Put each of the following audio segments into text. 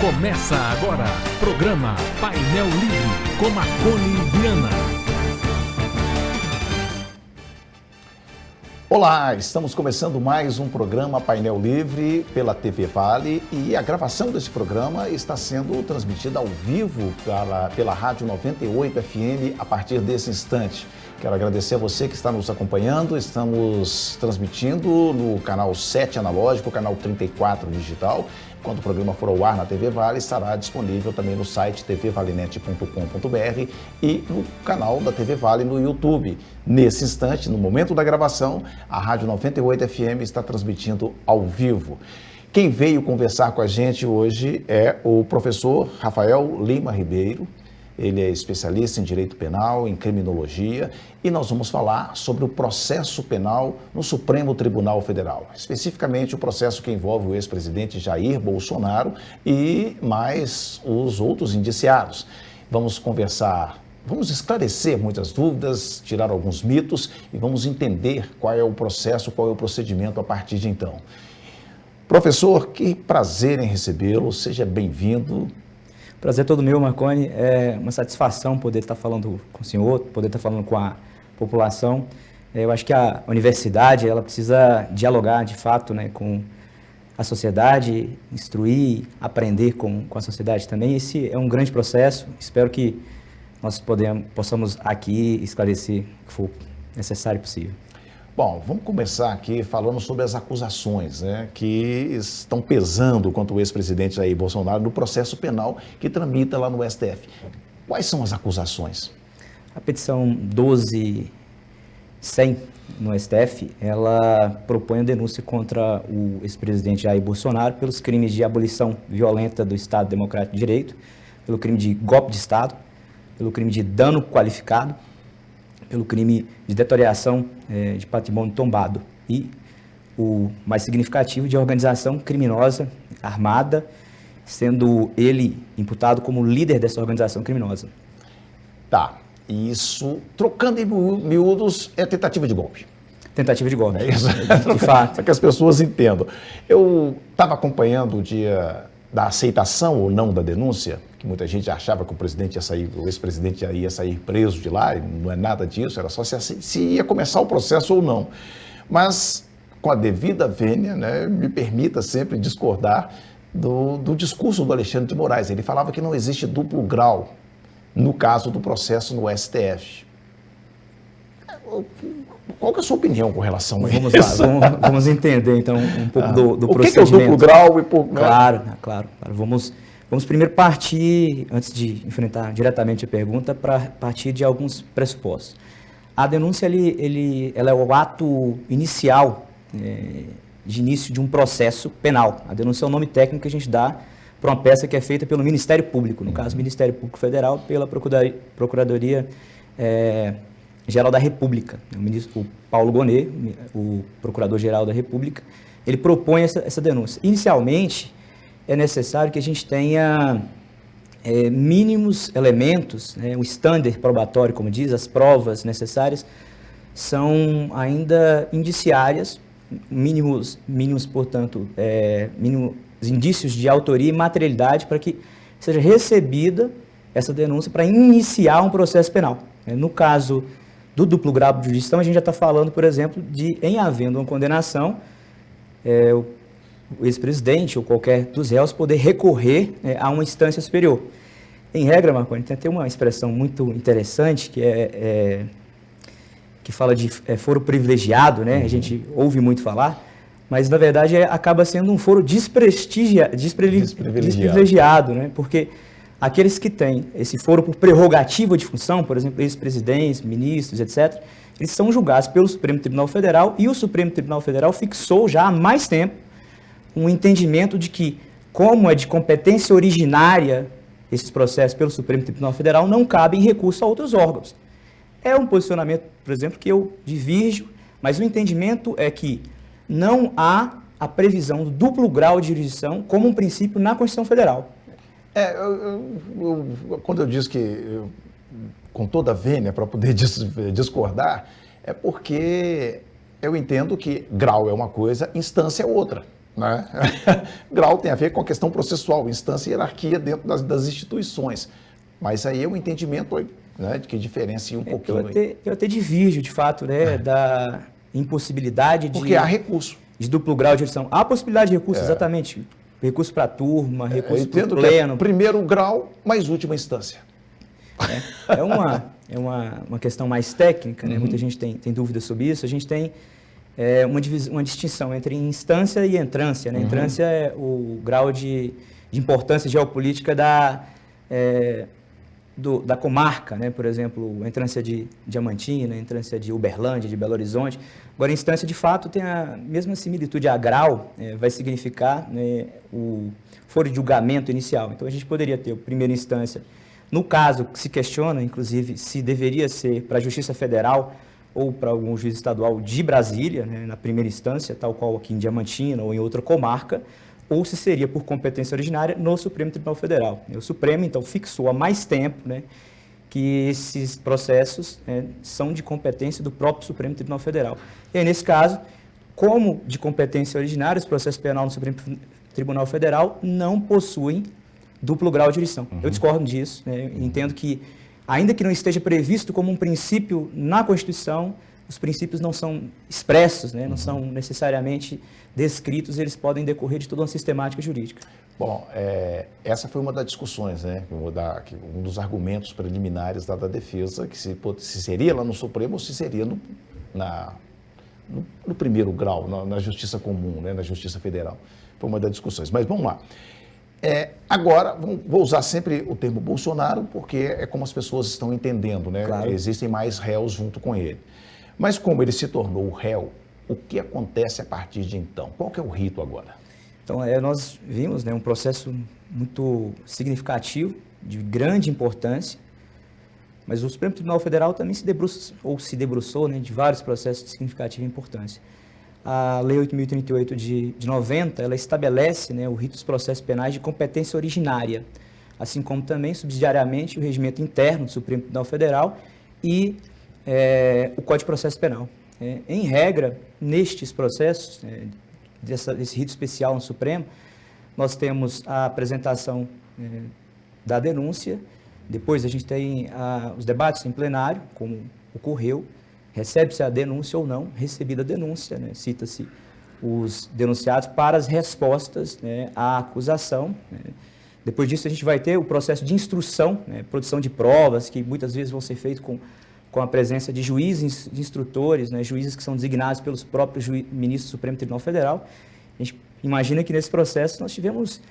Começa agora, programa Painel Livre, com Marconi Viana. Olá, estamos começando mais um programa Painel Livre pela TV Vale e a gravação desse programa está sendo transmitida ao vivo pela Rádio 98 FM a partir desse instante. Quero agradecer a você que está nos acompanhando. Estamos transmitindo no canal 7 analógico, canal 34 digital. Quando o programa for ao ar na TV Vale, estará disponível também no site tvvalenet.com.br e no canal da TV Vale no YouTube. Nesse instante, no momento da gravação, a Rádio 98 FM está transmitindo ao vivo. Quem veio conversar com a gente hoje é o professor Rafael Lima Ribeiro. Ele é especialista em direito penal, em criminologia, e nós vamos falar sobre o processo penal no Supremo Tribunal Federal, especificamente o processo que envolve o ex-presidente Jair Bolsonaro e mais os outros indiciados. Vamos conversar, vamos esclarecer muitas dúvidas, tirar alguns mitos e vamos entender qual é o processo, qual é o procedimento a partir de então. Professor, que prazer em recebê-lo, seja bem-vindo. Prazer todo meu, Marconi. É uma satisfação poder estar falando com o senhor, poder estar falando com a população. Eu acho que a universidade ela precisa dialogar, de fato, né, com a sociedade, instruir, aprender com a sociedade também. Esse é um grande processo. Espero que nós possamos aqui esclarecer o que for necessário e possível. Bom, vamos começar aqui falando sobre as acusações, né, que estão pesando contra o ex-presidente Jair Bolsonaro no processo penal que tramita lá no STF. Quais são as acusações? A petição 12.100 no STF, ela propõe a denúncia contra o ex-presidente Jair Bolsonaro pelos crimes de abolição violenta do Estado Democrático de Direito, pelo crime de golpe de Estado, pelo crime de dano qualificado, pelo crime de deterioração de patrimônio tombado e o mais significativo de organização criminosa armada, sendo ele imputado como líder dessa organização criminosa. Tá, isso, trocando em miúdos, é tentativa de golpe. Tentativa de golpe, é isso? De fato. Para que as pessoas entendam. Eu estava acompanhando o dia da aceitação ou não da denúncia, que muita gente achava que o ex-presidente já ia sair preso de lá, e não é nada disso, era só se ia começar o processo ou não. Mas, com a devida vênia, né, me permita sempre discordar do discurso do Alexandre de Moraes. Ele falava que não existe duplo grau no caso do processo no STF. Qual que é a sua opinião com relação a Vamos isso? lá, vamos entender então um pouco do procedimento. O que é o duplo grau? Claro. Vamos primeiro partir, antes de enfrentar diretamente a pergunta, para partir de alguns pressupostos. A denúncia ela é o ato inicial, de início de um processo penal. A denúncia é o nome técnico que a gente dá para uma peça que é feita pelo Ministério Público, no caso, Ministério Público Federal, pela Procuradoria Geral da República. O Paulo Gonet, o Procurador-Geral da República, ele propõe essa denúncia. Inicialmente, é necessário que a gente tenha mínimos elementos, né, um standard probatório, como diz, as provas necessárias são ainda indiciárias, mínimos portanto, mínimos indícios de autoria e materialidade para que seja recebida essa denúncia para iniciar um processo penal. No caso do duplo grau de jurisdição, a gente já está falando, por exemplo, de, em havendo uma condenação, o ex-presidente ou qualquer dos réus poder recorrer a uma instância superior. Em regra, Marconi, tem até uma expressão muito interessante que fala de foro privilegiado, né? A gente ouve muito falar, mas na verdade acaba sendo um foro desprivilegiado, né? Porque aqueles que têm esse foro por prerrogativa de função, por exemplo, ex-presidentes, ministros, etc., eles são julgados pelo Supremo Tribunal Federal e o Supremo Tribunal Federal fixou já há mais tempo um entendimento de que, como é de competência originária esses processos pelo Supremo Tribunal Federal, não cabem recurso a outros órgãos. É um posicionamento, por exemplo, que eu divirjo, mas o entendimento é que não há a previsão do duplo grau de jurisdição como um princípio na Constituição Federal. Quando eu disse que, com toda a vênia, para poder discordar, é porque eu entendo que grau é uma coisa, instância é outra. né? Grau tem a ver com a questão processual, instância e hierarquia dentro das instituições. Mas aí é um entendimento, né, de que diferencia um pouquinho. Eu até divirjo, de fato, né, da impossibilidade Porque há recurso. de duplo grau de jurisdição. Há possibilidade de recurso, exatamente. Recurso para turma, recurso para pleno. Primeiro grau, mais última instância. É uma questão mais técnica, né? Muita gente tem dúvidas sobre isso. A gente tem uma distinção entre instância e entrância, né? Entrância é o grau de importância geopolítica da comarca, né? Por exemplo, a entrância de Diamantina, a entrância de Uberlândia, de Belo Horizonte. Agora, a instância, de fato, tem a mesma similitude. A grau vai significar, né, o foro de julgamento inicial. Então, a gente poderia ter a primeira instância. No caso, se questiona, inclusive, se deveria ser para a Justiça Federal ou para algum juiz estadual de Brasília, né, na primeira instância, tal qual aqui em Diamantina ou em outra comarca, ou se seria por competência originária no Supremo Tribunal Federal. O Supremo, então, fixou há mais tempo, né, que esses processos são de competência do próprio Supremo Tribunal Federal. E aí, nesse caso, como de competência originária, os processos penais no Supremo Tribunal Federal não possuem duplo grau de jurisdição. Eu discordo disso, né? Entendo que, ainda que não esteja previsto como um princípio na Constituição, os princípios não são expressos, né? Não são necessariamente descritos, eles podem decorrer de toda uma sistemática jurídica. Bom, essa foi uma das discussões, né? Um dos argumentos preliminares da defesa, que se seria lá no Supremo ou se seria no primeiro grau, na Justiça Comum, né? Na Justiça Federal. Foi uma das discussões. Mas vamos lá. Agora, vou usar sempre o termo Bolsonaro, porque é como as pessoas estão entendendo, né? Claro. Existem mais réus junto com ele. Mas como ele se tornou réu, o que acontece a partir de então? Qual que é o rito agora? Então, nós vimos, né, um processo muito significativo, de grande importância, mas o Supremo Tribunal Federal também se debruçou, né, de vários processos de significativa importância. A Lei 8.038 de 90, ela estabelece, né, o rito dos processos penais de competência originária, assim como também, subsidiariamente, o regimento interno do Supremo Tribunal Federal e o Código de Processo Penal. Em regra, nestes processos, desse rito especial no Supremo, nós temos a apresentação da denúncia, depois a gente tem os debates em plenário, como ocorreu, recebe-se a denúncia ou não, recebida a denúncia, né? Cita-se os denunciados para as respostas, né, à acusação. Né? Depois disso, a gente vai ter o processo de instrução, né, produção de provas, que muitas vezes vão ser feitos com a presença de juízes, de instrutores, né, juízes que são designados pelos próprios ministros do Supremo Tribunal Federal. A gente imagina que nesse processo nós tivemos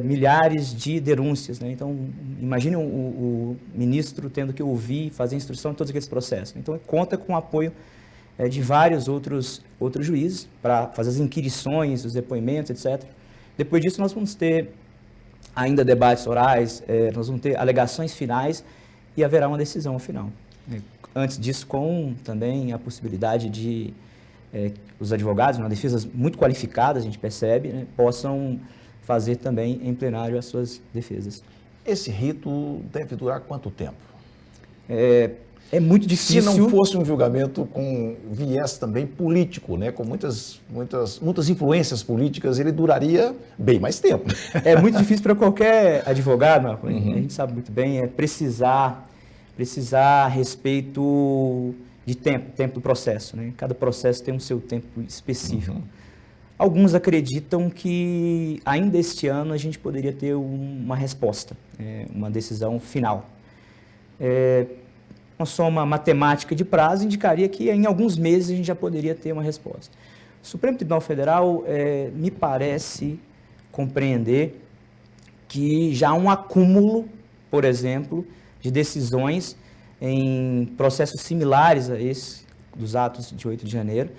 milhares de denúncias, né? Então, imagine o ministro tendo que ouvir, fazer instrução em todos aqueles processos. Então, conta com o apoio de vários outros juízes para fazer as inquirições, os depoimentos, etc. Depois disso, nós vamos ter ainda debates orais, nós vamos ter alegações finais e haverá uma decisão final. Antes disso, com também a possibilidade de os advogados, uma defesas muito qualificadas, a gente percebe, né, possam fazer também em plenário as suas defesas. Esse rito deve durar quanto tempo? É muito difícil. Se não fosse um julgamento com viés também político, né, com muitas influências políticas, ele duraria bem mais tempo. É muito difícil para qualquer advogado, Marco, a gente sabe muito bem, precisar a respeito de tempo do processo, né? Cada processo tem o seu tempo específico. Alguns acreditam que ainda este ano a gente poderia ter uma resposta, uma decisão final. Uma soma matemática de prazo indicaria que em alguns meses a gente já poderia ter uma resposta. O Supremo Tribunal Federal me parece compreender que já há um acúmulo, por exemplo, de decisões em processos similares a esse dos atos de 8 de janeiro.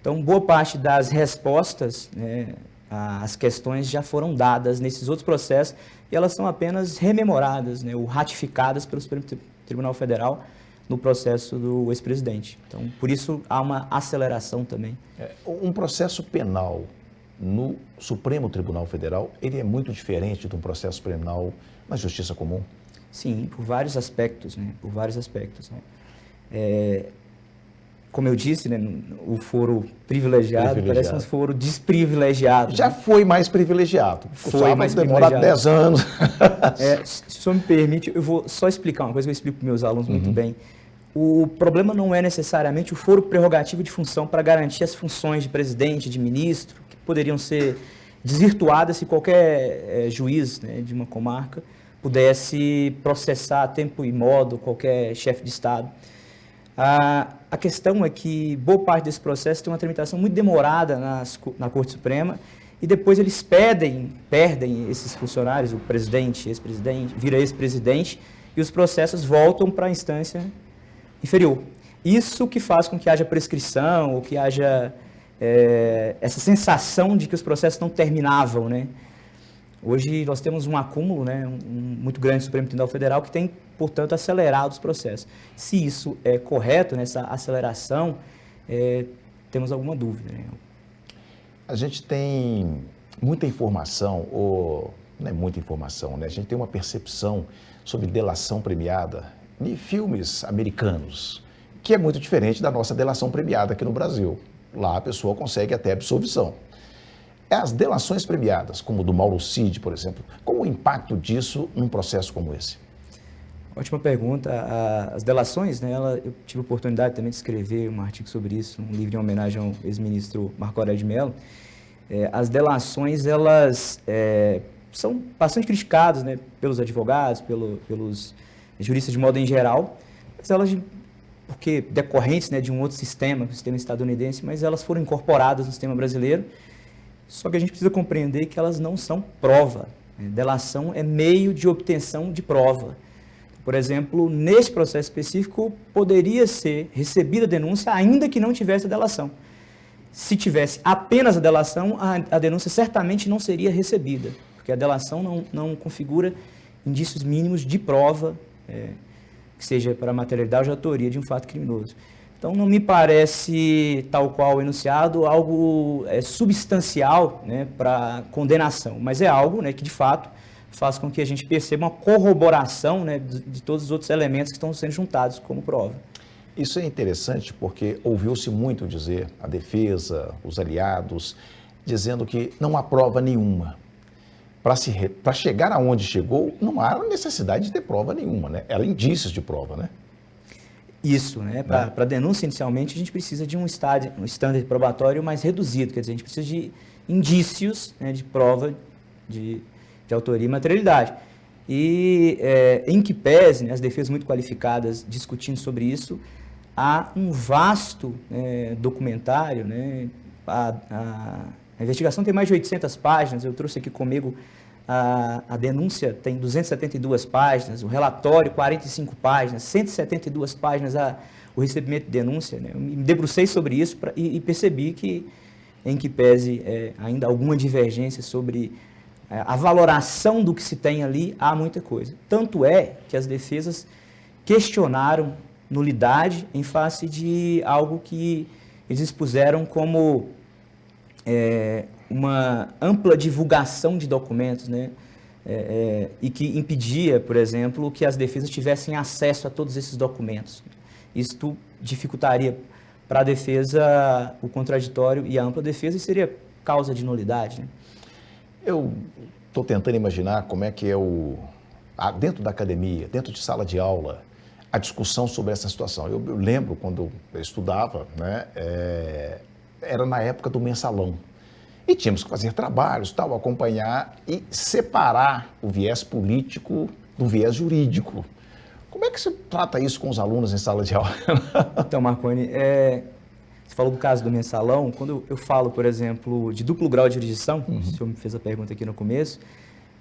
Então, boa parte das respostas, né, às questões já foram dadas nesses outros processos e elas são apenas rememoradas, né, ou ratificadas pelo Supremo Tribunal Federal no processo do ex-presidente. Então, por isso, há uma aceleração também. Um processo penal no Supremo Tribunal Federal, ele é muito diferente de um processo penal na Justiça Comum? Sim, por vários aspectos, né? Por vários aspectos, né? como eu disse, né, o foro privilegiado parece um foro desprivilegiado. Já, né? Foi mais privilegiado. Foi mais demora 10 anos. Se o senhor me permite, eu vou só explicar uma coisa que eu explico para meus alunos muito bem. O problema não é necessariamente o foro prerrogativo de função para garantir as funções de presidente, de ministro, que poderiam ser desvirtuadas se qualquer juiz, né, de uma comarca pudesse processar a tempo e modo qualquer chefe de Estado. A questão é que boa parte desse processo tem uma tramitação muito demorada na Corte Suprema e depois eles perdem esses funcionários, o presidente, ex-presidente, vira ex-presidente e os processos voltam para a instância inferior. Isso que faz com que haja prescrição ou que haja essa sensação de que os processos não terminavam, né? Hoje nós temos um acúmulo, né, muito grande do Supremo Tribunal Federal que tem, portanto, acelerado os processos. Se isso é correto, nessa aceleração, temos alguma dúvida, né? A gente tem muita informação, ou não é muita informação, né? A gente tem uma percepção sobre delação premiada em filmes americanos, que é muito diferente da nossa delação premiada aqui no Brasil. Lá a pessoa consegue até absolvição. As delações premiadas, como o do Mauro Cid, por exemplo, qual o impacto disso num processo como esse? Ótima pergunta. As delações, né, eu tive a oportunidade também de escrever um artigo sobre isso, um livro em homenagem ao ex-ministro Marco Aurélio de Mello. As delações, elas são bastante criticadas, né, pelos advogados, pelos juristas de modo em geral, mas elas, porque decorrentes, né, de um outro sistema, o sistema estadunidense, mas elas foram incorporadas no sistema brasileiro. Só que a gente precisa compreender que elas não são prova. Delação é meio de obtenção de prova. Por exemplo, nesse processo específico, poderia ser recebida a denúncia ainda que não tivesse a delação. Se tivesse apenas a delação, a denúncia certamente não seria recebida, porque a delação não configura indícios mínimos de prova, que seja para a materialidade ou autoria de um fato criminoso. Então, não me parece, tal qual o enunciado, algo substancial, né, para condenação, mas é algo, né, que, de fato, faz com que a gente perceba uma corroboração, né, de todos os outros elementos que estão sendo juntados como prova. Isso é interessante porque ouviu-se muito dizer, a defesa, os aliados, dizendo que não há prova nenhuma. Para chegar aonde chegou, não há necessidade de ter prova nenhuma, né? Eram indícios de prova, né? Isso, né? Para a denúncia, inicialmente, a gente precisa de um standard probatório mais reduzido, quer dizer, a gente precisa de indícios, né, de prova de autoria e materialidade. E, em que pese, né, as defesas muito qualificadas discutindo sobre isso, há um vasto documentário, né? A investigação tem mais de 800 páginas, eu trouxe aqui comigo a denúncia tem 272 páginas, o relatório 45 páginas, 172 páginas o recebimento de denúncia, né? Eu me debrucei sobre isso e percebi que, em que pese ainda alguma divergência sobre a valoração do que se tem ali, há muita coisa. Tanto é que as defesas questionaram nulidade em face de algo que eles expuseram como uma ampla divulgação de documentos, né? E que impedia, por exemplo, que as defesas tivessem acesso a todos esses documentos. Isto dificultaria para a defesa o contraditório e a ampla defesa e seria causa de nulidade, né? Eu estou tentando imaginar como é que é dentro da academia, dentro de sala de aula, a discussão sobre essa situação. Eu lembro quando eu estudava, né, era na época do mensalão. E tínhamos que fazer trabalhos, tal, acompanhar e separar o viés político do viés jurídico. Como é que se trata isso com os alunos em sala de aula? Então, Marconi, você falou do caso do mensalão. Quando eu falo, por exemplo, de duplo grau de jurisdição, o senhor me fez a pergunta aqui no começo,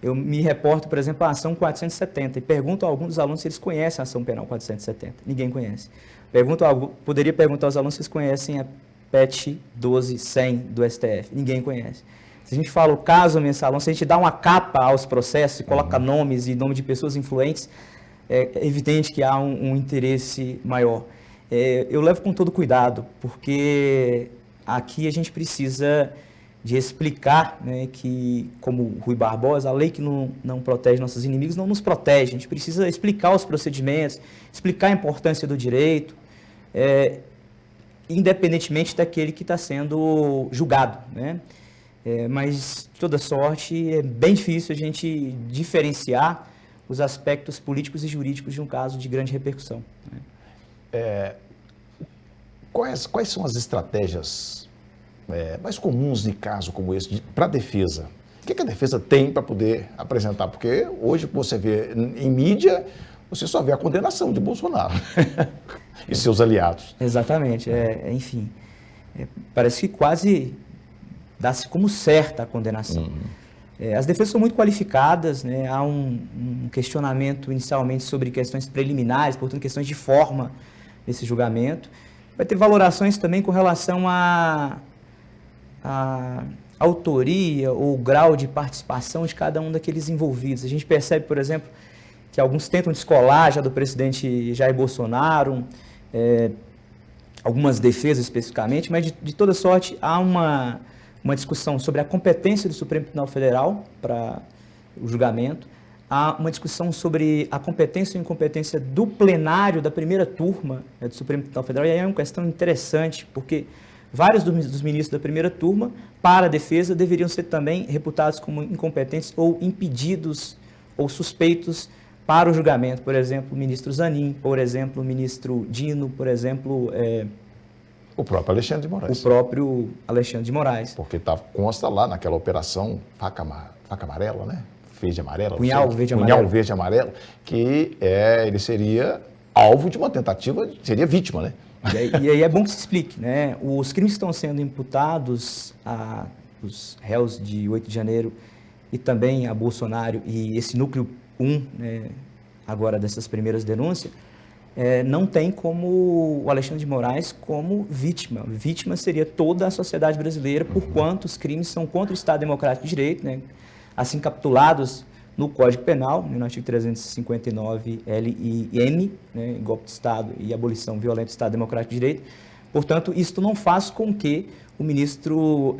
eu me reporto, por exemplo, à ação 470 e pergunto a alguns dos alunos se eles conhecem a ação penal 470. Ninguém conhece. Poderia perguntar aos alunos se eles conhecem a PET 12.100 do STF. Ninguém conhece. Se a gente fala o caso mensalão, se a gente dá uma capa aos processos e coloca nomes e nome de pessoas influentes, é evidente que há um interesse maior. Eu levo com todo cuidado, porque aqui a gente precisa de explicar, né, que, como Rui Barbosa, a lei que não protege nossos inimigos não nos protege. A gente precisa explicar os procedimentos, explicar a importância do direito. independentemente daquele que está sendo julgado, né? Mas, de toda sorte, é bem difícil a gente diferenciar os aspectos políticos e jurídicos de um caso de grande repercussão, né? Quais são as estratégias mais comuns de caso como esse para a defesa? O que a defesa tem para poder apresentar? Porque hoje você vê em mídia, você só vê a condenação de Bolsonaro e seus aliados. Exatamente. Enfim, parece que quase dá-se como certa a condenação. As defesas são muito qualificadas, né? Há um questionamento inicialmente sobre questões preliminares, portanto, questões de forma nesse julgamento. Vai ter valorações também com relação à autoria ou grau de participação de cada um daqueles envolvidos. A gente percebe, por exemplo, que alguns tentam descolar já do presidente Jair Bolsonaro, algumas defesas especificamente, mas de toda sorte há uma discussão sobre a competência do Supremo Tribunal Federal para o julgamento, há uma discussão sobre a competência ou incompetência do plenário da primeira turma do Supremo Tribunal Federal, e aí é uma questão interessante, porque vários dos ministros da primeira turma, para a defesa, deveriam ser também reputados como incompetentes ou impedidos ou suspeitos para o julgamento. Por exemplo, o ministro Zanin, por exemplo, o ministro Dino, por exemplo... O próprio Alexandre de Moraes. O próprio Alexandre de Moraes. Porque consta lá naquela operação faca amarela, né? Verde amarela. Punhal verde amarelo. Punhal verde amarelo, que ele seria alvo de uma tentativa, seria vítima, né? E aí é bom que se explique, né? Os crimes que estão sendo imputados aos réus de 8 de janeiro e também a Bolsonaro e esse núcleo 1, né, agora dessas primeiras denúncias, não tem como o Alexandre de Moraes como vítima. Vítima seria toda a sociedade brasileira, por quanto os crimes são contra o Estado Democrático de Direito, né, assim capitulados no Código Penal, no artigo 359 L e M, né, golpe de Estado e abolição violenta do Estado Democrático de Direito. Portanto, isto não faz com que o ministro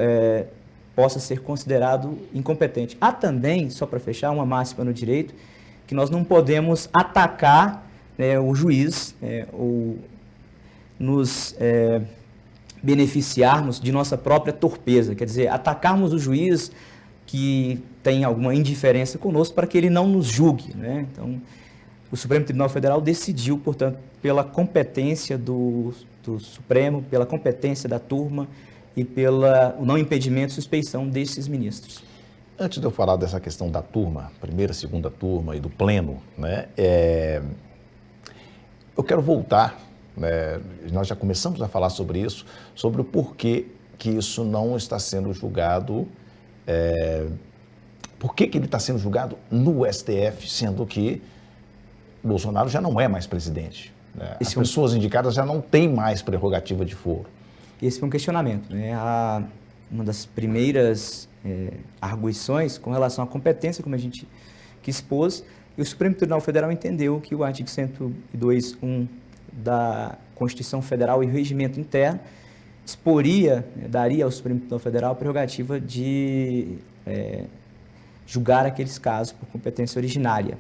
possa ser considerado incompetente. Há também, só para fechar, uma máxima no direito, que nós não podemos atacar o juiz ou nos beneficiarmos de nossa própria torpeza, quer dizer, atacarmos o juiz que tem alguma indiferença conosco para que ele não nos julgue, né? Então, o Supremo Tribunal Federal decidiu, portanto, pela competência do Supremo, pela competência da turma e pelo não impedimento, suspeição desses ministros. Antes de eu falar dessa questão da turma, primeira, segunda turma e do pleno, né, eu quero voltar, né, nós já começamos a falar sobre isso, sobre o porquê que isso não está sendo julgado, por que ele está sendo julgado no STF, sendo que Bolsonaro já não é mais presidente, né? As pessoas indicadas já não têm mais prerrogativa de foro. Esse foi um questionamento, né? Uma das primeiras arguições com relação à competência, como a gente que expôs, e o Supremo Tribunal Federal entendeu que o artigo 102.1 da Constituição Federal e o regimento interno daria ao Supremo Tribunal Federal a prerrogativa de julgar aqueles casos por competência originária.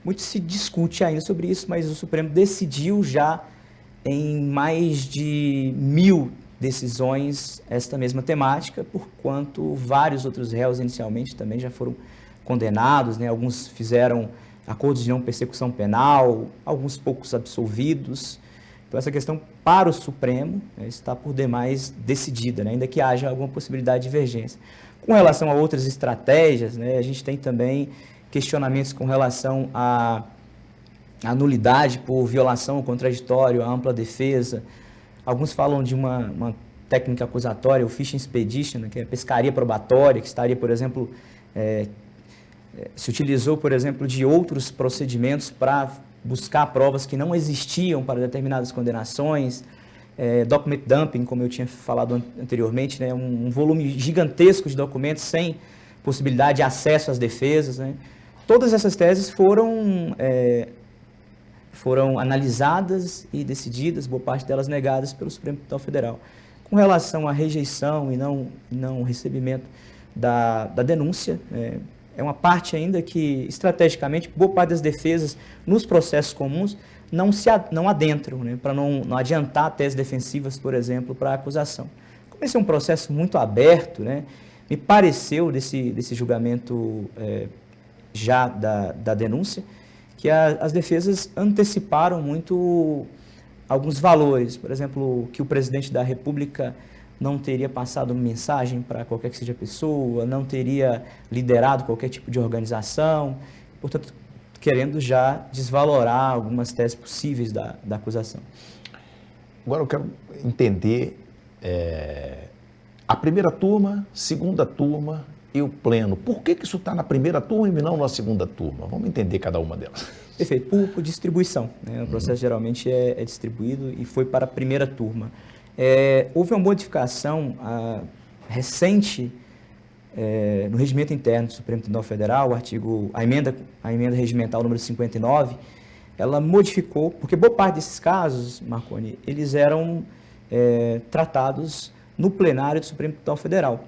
Muito se discute ainda sobre isso, mas o Supremo decidiu já em mais de 1000 decisões esta mesma temática, porquanto vários outros réus inicialmente também já foram condenados, né? Alguns fizeram acordos de não persecução penal, alguns poucos absolvidos. Então, essa questão para o Supremo está por demais decidida, né? Ainda que haja alguma possibilidade de divergência. Com relação a outras estratégias, né, a gente tem também questionamentos com relação à nulidade por violação ao contraditório, à ampla defesa. Alguns falam de uma técnica acusatória, o fishing expedition, né, que é a pescaria probatória, que estaria, por exemplo, se utilizou, por exemplo, de outros procedimentos para buscar provas que não existiam para determinadas condenações, document dumping, como eu tinha falado anteriormente, né, um volume gigantesco de documentos sem possibilidade de acesso às defesas, né. Todas essas teses foram analisadas e decididas, boa parte delas negadas pelo Supremo Tribunal Federal. Com relação à rejeição e não recebimento da denúncia, é uma parte ainda que, estrategicamente, boa parte das defesas nos processos comuns não adentram, né, para não adiantar teses defensivas, por exemplo, para a acusação. Como esse é um processo muito aberto, né, me pareceu desse julgamento já da denúncia, que as defesas anteciparam muito alguns valores, por exemplo, que o presidente da República não teria passado mensagem para qualquer que seja pessoa, não teria liderado qualquer tipo de organização, portanto, querendo já desvalorar algumas teses possíveis da acusação. Agora eu quero entender a primeira turma, segunda turma e o pleno. Por que isso está na primeira turma e não na segunda turma? Vamos entender cada uma delas. Perfeito, por distribuição, né? O processo geralmente é distribuído e foi para a primeira turma. Houve uma modificação recente no regimento interno do Supremo Tribunal Federal, a emenda regimental número 59, ela modificou, porque boa parte desses casos, Marconi, eles eram tratados no plenário do Supremo Tribunal Federal.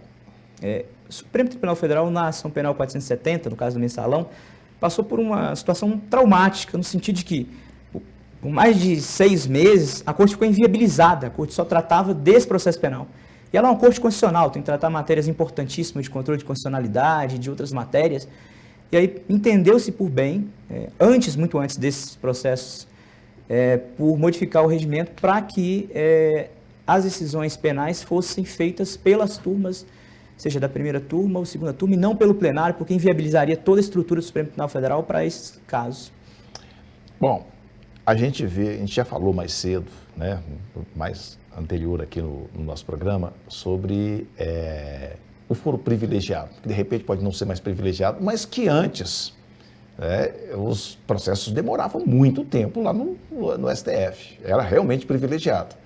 O Supremo Tribunal Federal, na ação penal 470, no caso do mensalão, passou por uma situação traumática, no sentido de que, por mais de 6 meses, a Corte ficou inviabilizada, a Corte só tratava desse processo penal. E ela é uma Corte constitucional, tem que tratar matérias importantíssimas de controle de constitucionalidade, de outras matérias. E aí entendeu-se por bem, muito antes desses processos, por modificar o regimento para que as decisões penais fossem feitas pelas turmas, seja da primeira turma ou segunda turma, e não pelo plenário, porque inviabilizaria toda a estrutura do Supremo Tribunal Federal para esses casos. Bom, a gente já falou mais cedo, né, mais anterior aqui no nosso programa, sobre o foro privilegiado, que de repente pode não ser mais privilegiado, mas que antes os processos demoravam muito tempo lá no STF, era realmente privilegiado.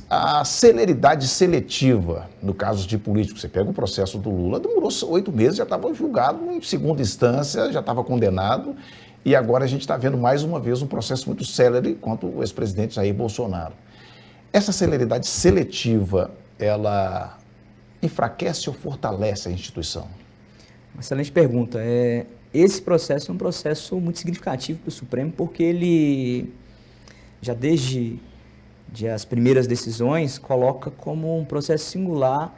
A celeridade seletiva, no caso de políticos, você pega o processo do Lula, demorou 8 meses, já estava julgado em segunda instância, já estava condenado, e agora a gente está vendo mais uma vez um processo muito célere contra o ex-presidente Jair Bolsonaro. Essa celeridade seletiva, ela enfraquece ou fortalece a instituição? Uma excelente pergunta. Esse processo é um processo muito significativo para o Supremo, porque ele, já desde as primeiras decisões, coloca como um processo singular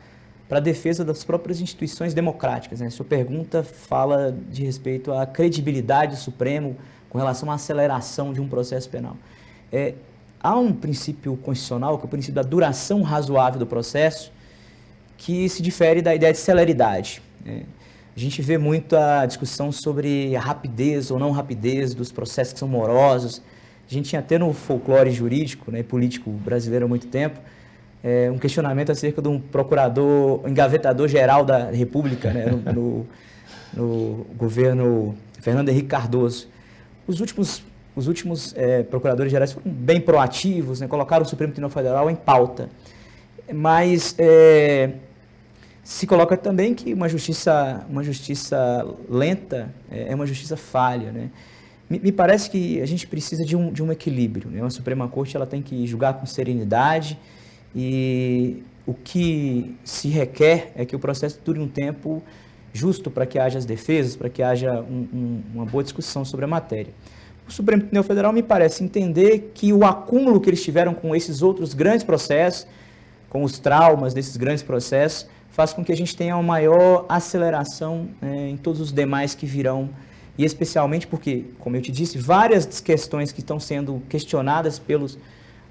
para a defesa das próprias instituições democráticas, né? Sua pergunta fala de respeito à credibilidade do Supremo com relação à aceleração de um processo penal. Há um princípio constitucional, que é o princípio da duração razoável do processo, que se difere da ideia de celeridade, né? A gente vê muito a discussão sobre a rapidez ou não rapidez dos processos que são morosos. A gente tinha até no folclore jurídico, né, político brasileiro há muito tempo, um questionamento acerca de um procurador, engavetador-geral da República, né, no governo Fernando Henrique Cardoso. Os últimos procuradores gerais foram bem proativos, né, colocaram o Supremo Tribunal Federal em pauta. Mas se coloca também que uma justiça lenta é uma justiça falha, né? Me parece que a gente precisa de um equilíbrio, né? A Suprema Corte ela tem que julgar com serenidade e o que se requer é que o processo dure um tempo justo para que haja as defesas, para que haja uma boa discussão sobre a matéria. O Supremo Tribunal Federal me parece entender que o acúmulo que eles tiveram com esses outros grandes processos, com os traumas desses grandes processos, faz com que a gente tenha uma maior aceleração em todos os demais que virão. E especialmente porque, como eu te disse, várias questões que estão sendo questionadas pelos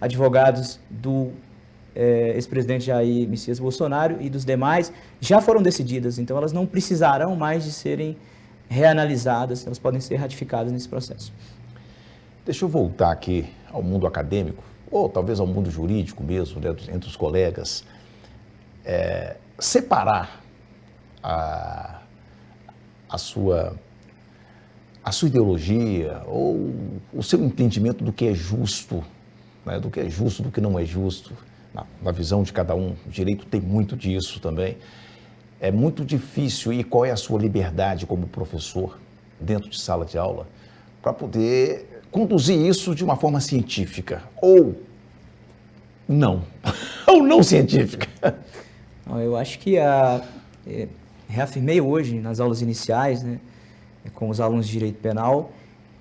advogados do ex-presidente Jair Messias Bolsonaro e dos demais já foram decididas. Então, elas não precisarão mais de serem reanalisadas, elas podem ser ratificadas nesse processo. Deixa eu voltar aqui ao mundo acadêmico, ou talvez ao mundo jurídico mesmo, né, entre os colegas. Separar a sua ideologia ou o seu entendimento do que é justo, né, do que é justo, do que não é justo, na visão de cada um. O direito tem muito disso também. É muito difícil. E qual é a sua liberdade como professor dentro de sala de aula para poder conduzir isso de uma forma científica ou não, ou não científica? Eu acho que reafirmei hoje nas aulas iniciais, né, com os alunos de direito penal,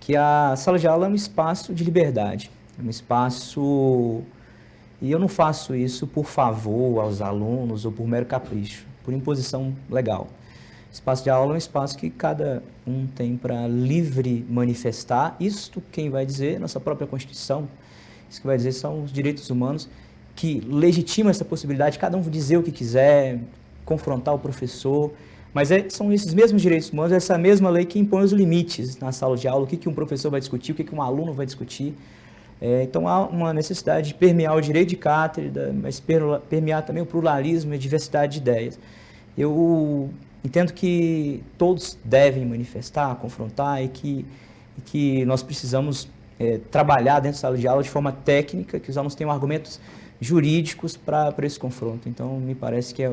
que a sala de aula é um espaço de liberdade, é um espaço... E eu não faço isso por favor aos alunos ou por mero capricho, por imposição legal. O espaço de aula é um espaço que cada um tem para livre manifestar. Isto quem vai dizer, nossa própria Constituição, isso que vai dizer são os direitos humanos que legitimam essa possibilidade de cada um dizer o que quiser, confrontar o professor. Mas são esses mesmos direitos humanos, essa mesma lei que impõe os limites na sala de aula, o que um professor vai discutir, o que um aluno vai discutir. Então há uma necessidade de permear o direito de cátedra, mas permear também o pluralismo e a diversidade de ideias. Eu entendo que todos devem manifestar, confrontar e que nós precisamos trabalhar dentro da sala de aula de forma técnica, que os alunos tenham argumentos jurídicos para esse confronto. Então me parece que é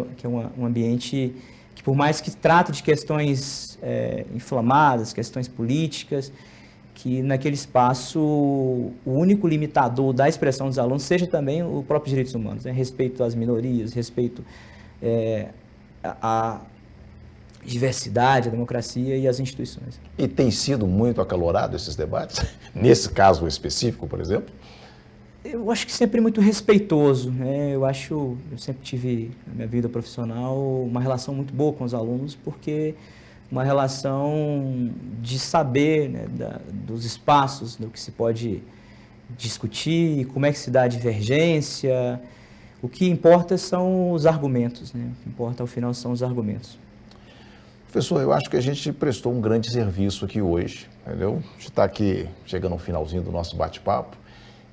um ambiente que, por mais que trate de questões inflamadas, questões políticas, que naquele espaço o único limitador da expressão dos alunos seja também o próprio direitos humanos, né? Respeito às minorias, respeito à diversidade, à democracia e às instituições. E tem sido muito acalorado esses debates? Nesse caso específico, por exemplo? Eu acho que sempre muito respeitoso, né? Eu sempre tive, na minha vida profissional, uma relação muito boa com os alunos, porque uma relação de saber, né, dos espaços, do que se pode discutir, como é que se dá a divergência. O que importa são os argumentos, né? O que importa, ao final, são os argumentos. Professor, eu acho que a gente prestou um grande serviço aqui hoje, entendeu? A gente está aqui chegando ao finalzinho do nosso bate-papo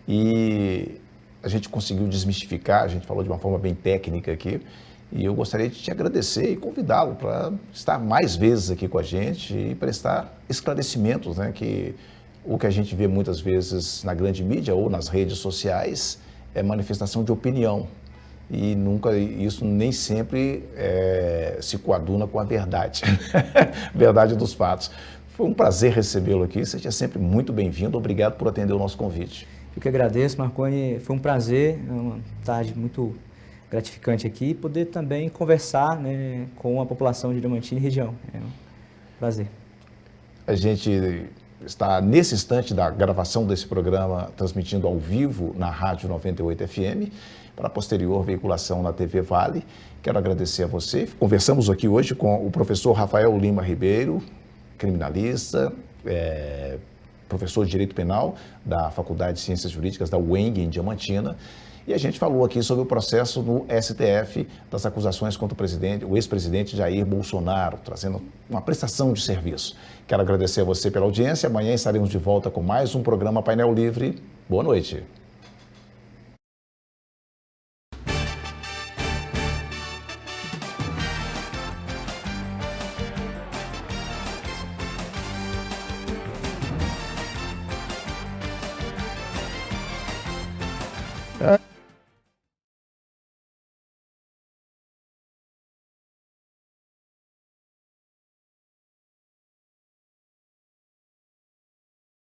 e a gente conseguiu desmistificar, a gente falou de uma forma bem técnica aqui, e eu gostaria de te agradecer e convidá-lo para estar mais vezes aqui com a gente e prestar esclarecimentos, né? Que o que a gente vê muitas vezes na grande mídia ou nas redes sociais é manifestação de opinião. E isso nem sempre se coaduna com a verdade, verdade dos fatos. Foi um prazer recebê-lo aqui, seja sempre muito bem-vindo, obrigado por atender o nosso convite. Eu que agradeço, Marconi, foi um prazer, uma tarde muito gratificante aqui, e poder também conversar, né, com a população de Diamantina e região. É um prazer. A gente está nesse instante da gravação desse programa, transmitindo ao vivo na Rádio 98 FM, para a posterior veiculação na TV Vale. Quero agradecer a você. Conversamos aqui hoje com o professor Rafael Lima Ribeiro, criminalista, professor de Direito Penal da Faculdade de Ciências Jurídicas da UENG, em Diamantina. E a gente falou aqui sobre o processo no STF das acusações contra o ex-presidente Jair Bolsonaro, trazendo uma prestação de serviço. Quero agradecer a você pela audiência. Amanhã estaremos de volta com mais um programa Painel Livre. Boa noite. Ah.